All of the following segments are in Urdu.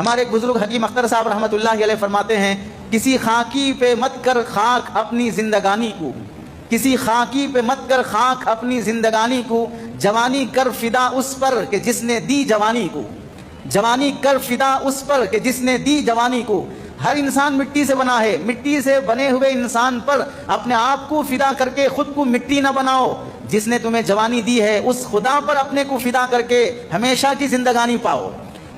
ہمارے ایک بزرگ حکیم اختر صاحب رحمۃ اللہ علیہ فرماتے ہیں، کسی خاکی پہ مت کر خاک اپنی زندگانی کو، کسی خاکی پہ مت کر خاک اپنی زندگانی کو، جوانی کر فدا اس پر کہ جس نے دی جوانی کو، جوانی کر فدا اس پر کہ جس نے دی جوانی کو۔ ہر انسان مٹی سے بنا ہے، مٹی سے بنے ہوئے انسان پر اپنے آپ کو فدا کر کے خود کو مٹی نہ بناؤ۔ جس نے تمہیں جوانی دی ہے اس خدا پر اپنے کو فدا کر کے ہمیشہ کی زندگانی پاؤ۔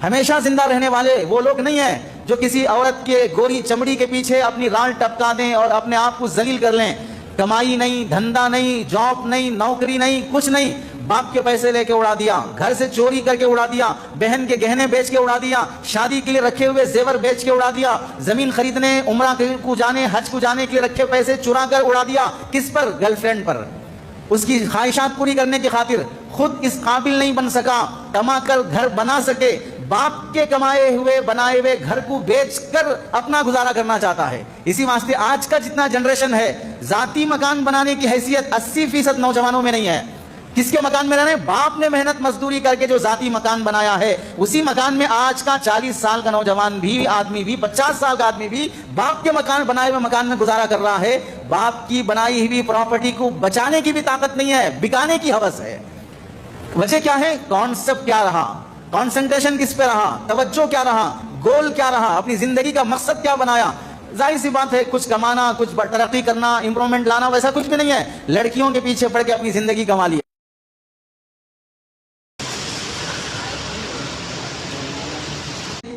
ہمیشہ زندہ رہنے والے وہ لوگ نہیں ہیں جو کسی عورت کے گوری چمڑی کے پیچھے اپنی رال ٹپکا دیں اور اپنے آپ کو ذلیل کر لیں۔ کمائی نہیں، دھندا نہیں، جاب نہیں، نوکری نہیں، کچھ نہیں، باپ کے پیسے لے کے اڑا دیا، گھر سے چوری کر کے اڑا دیا، بہن کے گہنے بیچ کے اڑا دیا، شادی کے لیے رکھے ہوئے زیور بیچ کے اڑا دیا، زمین خریدنے، عمرہ کو جانے، حج کو جانے کے لیے رکھے پیسے چرا کر اڑا دیا۔ کس پر؟ گرل فرینڈ پر۔ اس کی خواہشات پوری کرنے کی خاطر خود اس قابل نہیں بن سکا، کما کر گھر بنا سکے، باپ کے کمائے ہوئے بنائے ہوئے گھر کو بیچ کر اپنا گزارا کرنا چاہتا ہے۔ اسی واسطے آج کا جتنا جنریشن ہے، ذاتی مکان بنانے کی حیثیت 80% نوجوانوں میں نہیں ہے۔ کس کے مکان میں رہنے؟ باپ نے محنت مزدوری کر کے جو ذاتی مکان بنایا ہے، اسی مکان میں آج کا 40 سال کا نوجوان بھی، آدمی بھی، 50 سال کا آدمی بھی باپ کے مکان بنائے ہوئے مکان میں گزارا کر رہا ہے۔ باپ کی بنائی ہوئی پراپرٹی کو بچانے کی بھی طاقت نہیں ہے، بکانے کی ہوس ہے۔ وجہ کیا ہے؟ کانسیپٹ کیا رہا، کانسنٹریشن کس پہ رہا، توجہ کیا رہا، گول کیا رہا، اپنی زندگی کا مقصد کیا بنایا۔ ظاہر سی بات ہے، کچھ کمانا، کچھ ترقی کرنا، امپرومنٹ لانا، ویسا کچھ بھی نہیں ہے۔ لڑکیوں کے پیچھے پڑ کے اپنی زندگی کما لی۔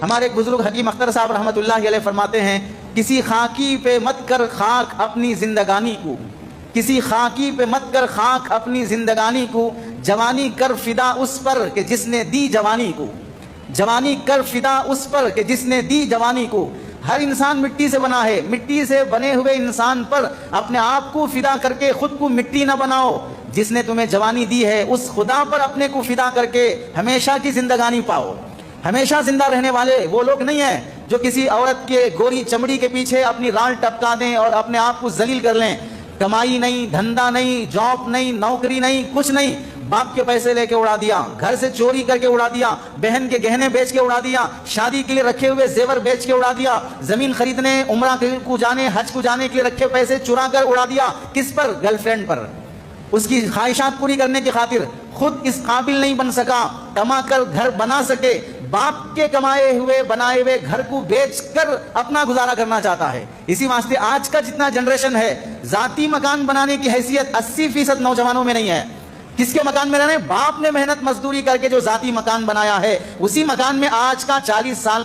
ہمارے ایک بزرگ حکیم اختر صاحب رحمۃ اللہ علیہ فرماتے ہیں، کسی خاکی پہ مت کر خاک اپنی زندگانی کو، کسی خاکی پہ مت کر خاک اپنی زندگانی کو، جوانی کر فدا اس پر کہ جس نے دی جوانی کو، جوانی کر فدا اس پر کہ جس نے دی جوانی کو۔ ہر انسان مٹی سے بنا ہے، مٹی سے بنے ہوئے انسان پر اپنے آپ کو فدا کر کے خود کو مٹی نہ بناؤ۔ جس نے تمہیں جوانی دی ہے اس خدا پر اپنے کو فدا کر کے ہمیشہ کی زندگانی پاؤ۔ ہمیشہ زندہ رہنے والے وہ لوگ نہیں ہیں جو کسی عورت کے گوری چمڑی کے پیچھے اپنی رال ٹپکا دیں اور اپنے آپ کو ذلیل کر لیں۔ کمائی نہیں، دھندا نہیں، جاب نہیں، نوکری نہیں، کچھ نہیں، باپ کے پیسے لے کے اڑا دیا، گھر سے چوری کر کے اڑا دیا، بہن کے گہنے بیچ کے اڑا دیا، شادی کے لیے رکھے ہوئے زیور بیچ کے اڑا دیا، زمین خریدنے، عمرہ کو جانے، حج کو جانے کے لیے رکھے پیسے چرا کر اڑا دیا۔ کس پر؟ گرل فرینڈ پر۔ اس کی خواہشات پوری کرنے کی خاطر خود اس قابل نہیں بن سکا، کما کر گھر بنا سکے، باپ کے کمائے ہوئے بنائے ہوئے گھر کو بیچ کر اپنا گزارا کرنا چاہتا ہے۔ اسی واسطے آج کا جتنا جنریشن ہے، ذاتی مکان بنانے کی حیثیت 80% نوجوانوں میں نہیں ہے۔ کس کے مکان میں رہنے؟ باپ نے محنت مزدوری کر کے جو ذاتی مکان بنایا ہے، اسی مکان میں آج کا 40 سال